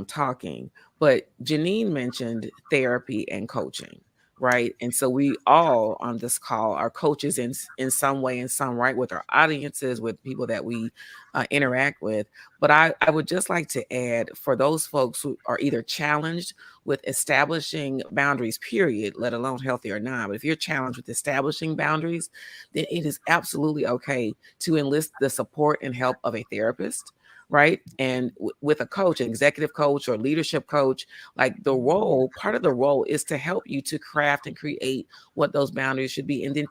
talking. But Janine mentioned therapy and coaching, right? And so we all on this call are coaches in some way, in some right, with our audiences, with people that we interact with. But I would just like to add, for those folks who are either challenged with establishing boundaries, period, let alone healthy or not. But if you're challenged with establishing boundaries, then it is absolutely okay to enlist the support and help of a therapist, right? And with a coach, an executive coach or leadership coach, like part of the role is to help you to craft and create what those boundaries should be, and then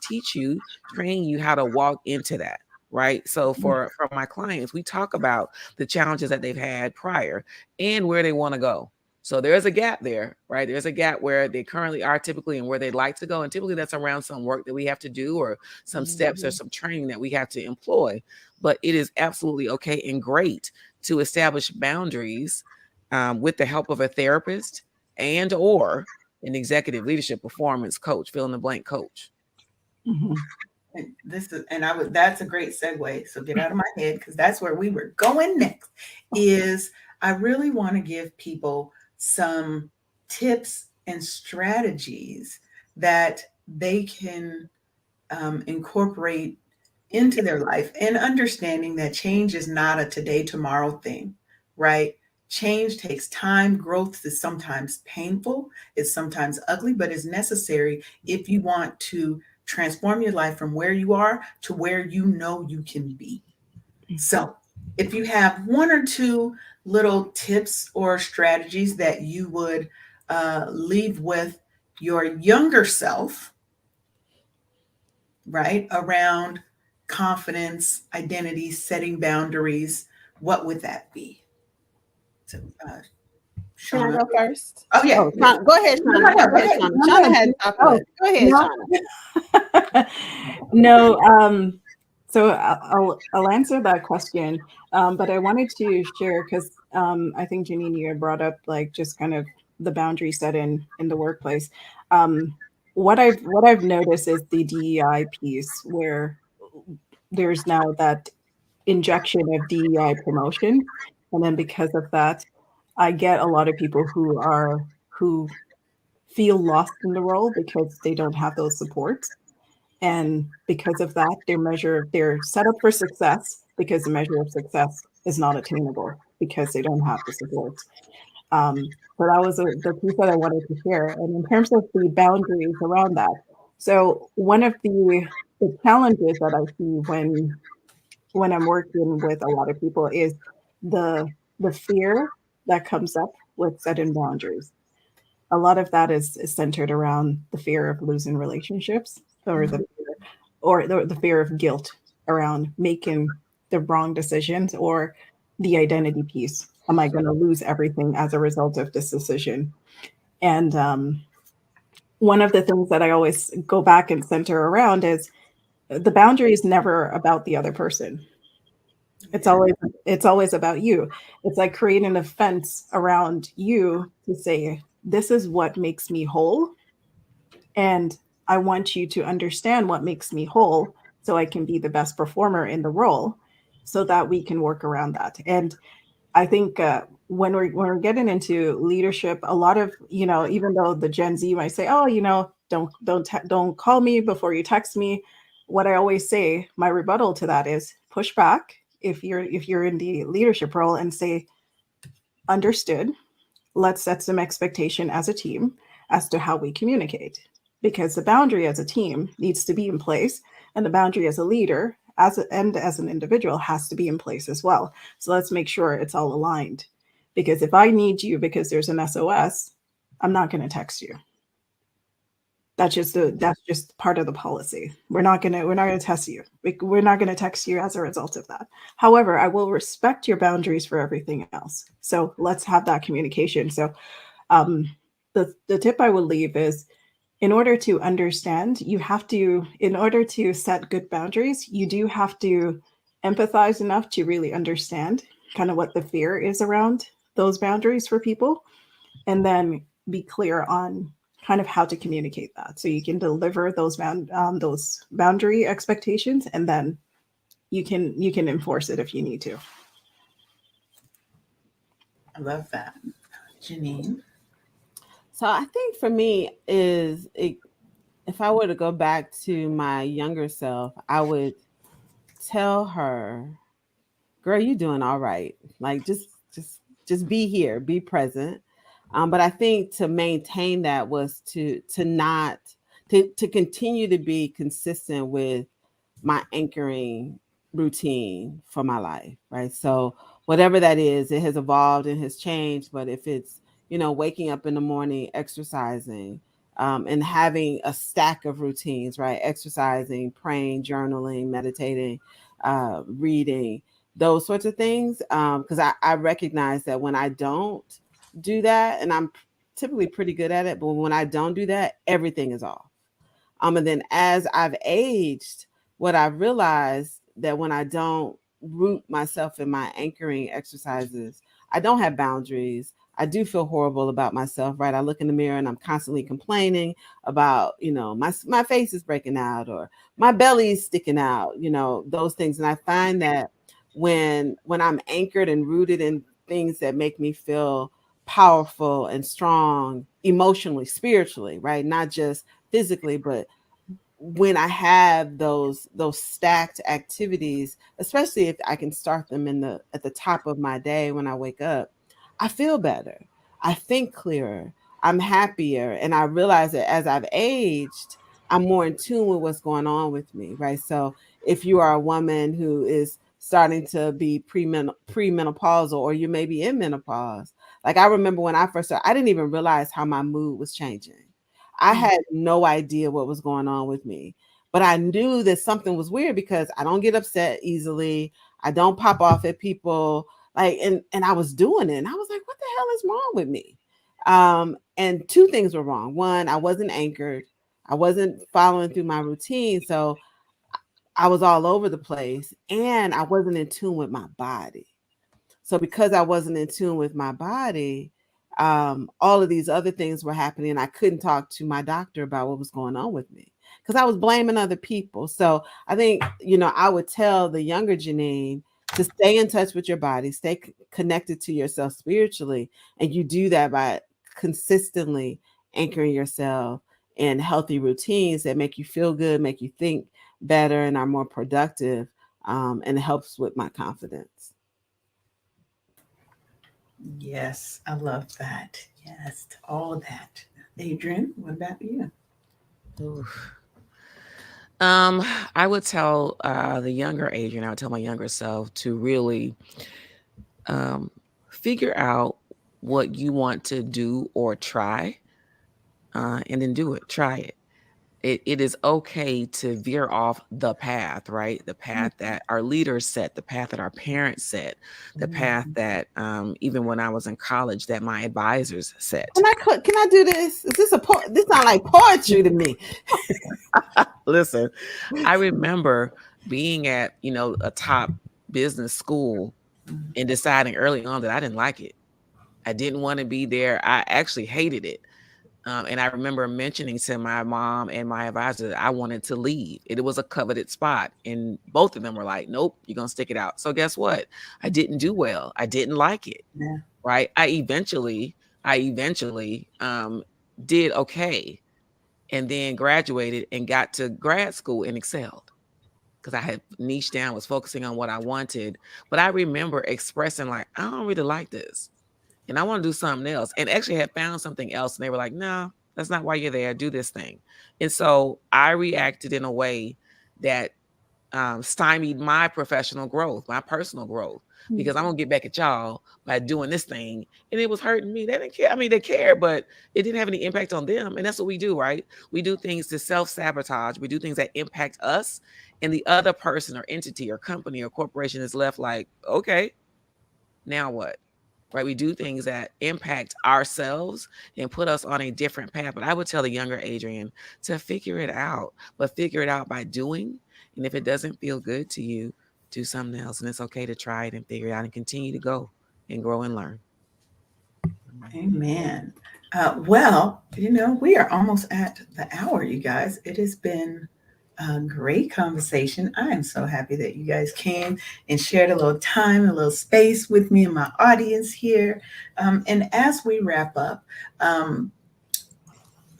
train you how to walk into that. Right. So for my clients, we talk about the challenges that they've had prior and where they want to go. So there's a gap there, right? There's a gap where they currently are typically and where they'd like to go. And typically that's around some work that we have to do or some steps or some training that we have to employ. But it is absolutely okay and great to establish boundaries with the help of a therapist and or an executive leadership performance coach, fill in the blank coach. And that's a great segue. So get out of my head, because that's where we were going next. Is I really want to give people some tips and strategies that they can incorporate into their life, and understanding that change is not a today, tomorrow thing, right? Change takes time. Growth is sometimes painful, it's sometimes ugly, but it's necessary if you want to transform your life from where you are to where you know you can be. So, if you have one or two little tips or strategies that you would leave with your younger self, right, around confidence, identity, setting boundaries, what would that be? So, Can I Shauna. go first? Oh yeah. Oh, go ahead, No, no, Shauna. no, Go go ahead, ahead. Shauna. No, Shauna no, had oh, chocolate. Go ahead, no. Shauna. No, so I'll answer that question, but I wanted to share because I think Janine, you had brought up like just kind of the boundary set in the workplace. What I've noticed is the DEI piece where there's now that injection of DEI promotion, and then because of that, I get a lot of people who feel lost in the role because they don't have those supports. And because of that, they're set up for success because the measure of success is not attainable because they don't have the support. So that was the piece that I wanted to share. And in terms of the boundaries around that, so one of the challenges that I see when I'm working with a lot of people is the fear that comes up with setting boundaries. A lot of that is centered around the fear of losing relationships or the fear of guilt around making the wrong decisions or the identity piece. Am I going to lose everything as a result of this decision? And one of the things that I always go back and center around is the boundary is never about the other person. It's Yeah. always about you. It's like creating a fence around you to say, this is what makes me whole. And I want you to understand what makes me whole so I can be the best performer in the role so that we can work around that. And I think when we're getting into leadership, a lot of, even though the Gen Z might say, "Oh, don't call me before you text me," what I always say, my rebuttal to that is push back if you're in the leadership role and say, "Understood. Let's set some expectation as a team as to how we communicate." Because the boundary as a team needs to be in place, and the boundary as a leader and as an individual has to be in place as well. So let's make sure it's all aligned. Because if I need you because there's an SOS, I'm not going to text you. That's just part of the policy. We're not gonna test you. We're not gonna text you as a result of that. However, I will respect your boundaries for everything else. So let's have that communication. So um, the tip I would leave is, in order to understand, in order to set good boundaries, you do have to empathize enough to really understand kind of what the fear is around those boundaries for people, and then be clear on kind of how to communicate that so you can deliver those boundary expectations, and then you can enforce it if you need to. I love that. Janine. So I think for me if I were to go back to my younger self, I would tell her, "Girl, you doing all right. Like just be here, be present." But I think to maintain that was to not to continue to be consistent with my anchoring routine for my life, right? So whatever that is, it has evolved and has changed. But if it's, waking up in the morning, exercising, and having a stack of routines, right? Exercising, praying, journaling, meditating, reading, those sorts of things. Because I recognize that when I don't do that, and I'm typically pretty good at it, but when I don't do that, everything is off. And then as I've aged, what I've realized that when I don't root myself in my anchoring exercises, I don't have boundaries. I do feel horrible about myself, right? I look in the mirror and I'm constantly complaining about, my face is breaking out or my belly is sticking out, those things. And I find that when I'm anchored and rooted in things that make me feel powerful and strong emotionally, spiritually, right? Not just physically, but when I have those stacked activities, especially if I can start them at the top of my day when I wake up, I feel better. I think clearer. I'm happier. And I realize that as I've aged, I'm more in tune with what's going on with me, right? So if you are a woman who is starting to be premenopausal, or you may be in menopause, like I remember when I first started, I didn't even realize how my mood was changing. I Mm. had no idea what was going on with me, but I knew that something was weird because I don't get upset easily. I don't pop off at people, like, and I was doing it, and I was like, what the hell is wrong with me? And two things were wrong. One, I wasn't anchored. I wasn't following through my routine, so I was all over the place, and I wasn't in tune with my body. So because I wasn't in tune with my body, all of these other things were happening. I couldn't talk to my doctor about what was going on with me because I was blaming other people. So I think, I would tell the younger Janine to stay in touch with your body, stay connected to yourself spiritually. And you do that by consistently anchoring yourself and healthy routines that make you feel good, make you think better, and are more productive. And it helps with my confidence. Yes, I love that. Yes, to all of that. Adrian, what about you? Oof. Um, I would tell the younger Adrian, I would tell my younger self to really um, figure out what you want to do or try, and then do it. Try it. It is okay to veer off the path, right? The path that our leaders set, the path that our parents set, the path Mhm. that even when I was in college, that my advisors set. Can I do this? Is this this sound like poetry to me? Listen, I remember being at a top business school and deciding early on that I didn't like it. I didn't want to be there. I actually hated it. And I remember mentioning to my mom and my advisor that I wanted to leave. It was a coveted spot. And both of them were like, nope, you're going to stick it out. So guess what? I didn't do well. I didn't like it. Yeah. Right. I eventually did okay, and then graduated and got to grad school and excelled because I had niched down, was focusing on what I wanted. But I remember expressing like, I don't really like this and I want to do something else, and actually had found something else. And they were like, no, that's not why you're there. Do this thing. And so I reacted in a way that stymied my professional growth, my personal growth, because I'm gonna get back at y'all by doing this thing. And it was hurting me. They didn't care. I mean, they cared, but it didn't have any impact on them. And that's what we do, right? We do things to self-sabotage. We do things that impact us, and the other person or entity or company or corporation is left like, okay, now what? Right? We do things that impact ourselves and put us on a different path. But I would tell the younger Adrian to figure it out, but figure it out by doing. And if it doesn't feel good to you, do something else. And it's okay to try it and figure it out and continue to go and grow and learn. Amen. Well, we are almost at the hour, you guys. It has been a great conversation. I am so happy that you guys came and shared a little time, a little space with me and my audience here. And as we wrap up, um,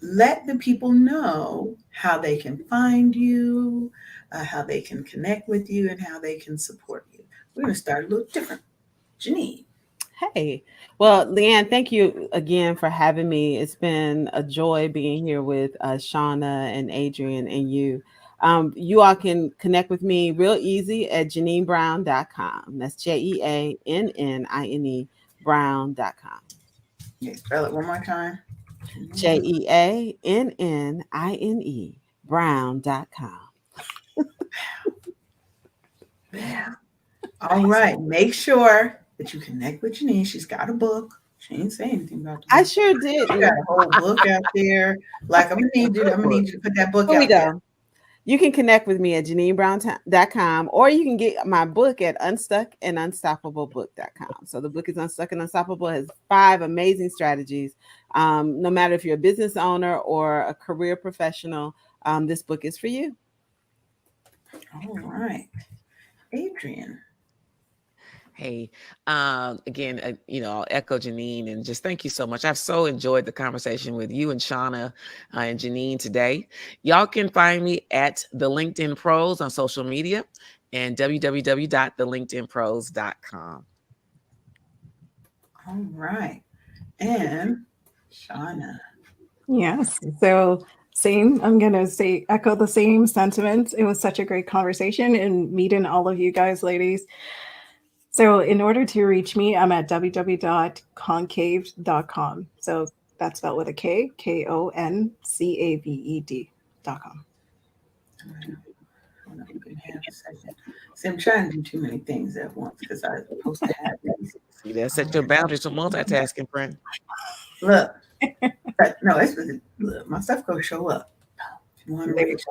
let the people know how they can find you, how they can connect with you, and how they can support you. We're going to start a little different. Janine. Hey, well, Leanne, thank you again for having me. It's been a joy being here with Shauna and Adrian and you. You all can connect with me real easy at JanineBrown.com. That's JeAnnine Brown.com. Okay, spell it one more time. JeAnnine Brown.com. Yeah. All right. Make sure that you connect with Janine. She's got a book. She ain't saying anything about the I book. sure She got didn't. a whole book out there. Like I'm gonna need you to put that book Here we out there. go. You can connect with me at JanineBrown.com, or you can get my book at unstuckandunstoppablebook.com. So the book is Unstuck and Unstoppable. It has 5 amazing strategies. No matter if you're a business owner or a career professional, this book is for you. All right. Adrian. Hey, again, I'll echo Janine and just thank you so much. I've so enjoyed the conversation with you and Shauna and Janine today. Y'all can find me at the LinkedIn Pros on social media and www.thelinkedinpros.com. All right. And Shauna. Yes. So same, I'm gonna say echo the same sentiments. It was such a great conversation and meeting all of you guys, ladies. So in order to reach me, I'm at www.concaved.com. So that's spelled with a K, KONCAVED.com. Hold on, you can have a second. See, I'm trying to do too many things at once because I'm supposed to have these. See that? Set your boundaries for multitasking, friend. Look, no, look, my stuff go show up. If you want to reach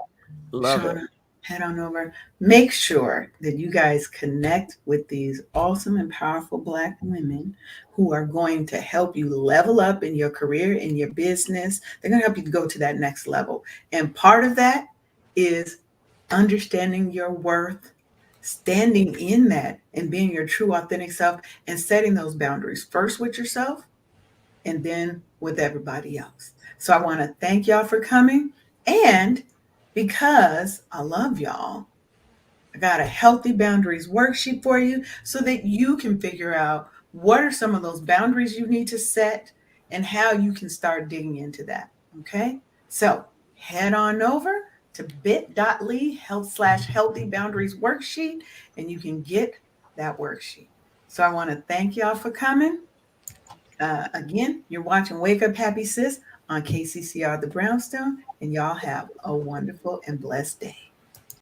Love it. Shauna, head on over. Make sure that you guys connect with these awesome and powerful Black women who are going to help you level up in your career, in your business. They're going to help you go to that next level. And part of that is understanding your worth, standing in that and being your true, authentic self, and setting those boundaries first with yourself and then with everybody else. So I want to thank y'all for coming. And because I love y'all, I got a healthy boundaries worksheet for you so that you can figure out what are some of those boundaries you need to set and how you can start digging into that. Okay. So head on over to bit.ly healthy boundaries worksheet and you can get that worksheet. So I want to thank y'all for coming. Again, you're watching Wake Up Happy Sis on KCCR The Brownstone, and y'all have a wonderful and blessed day.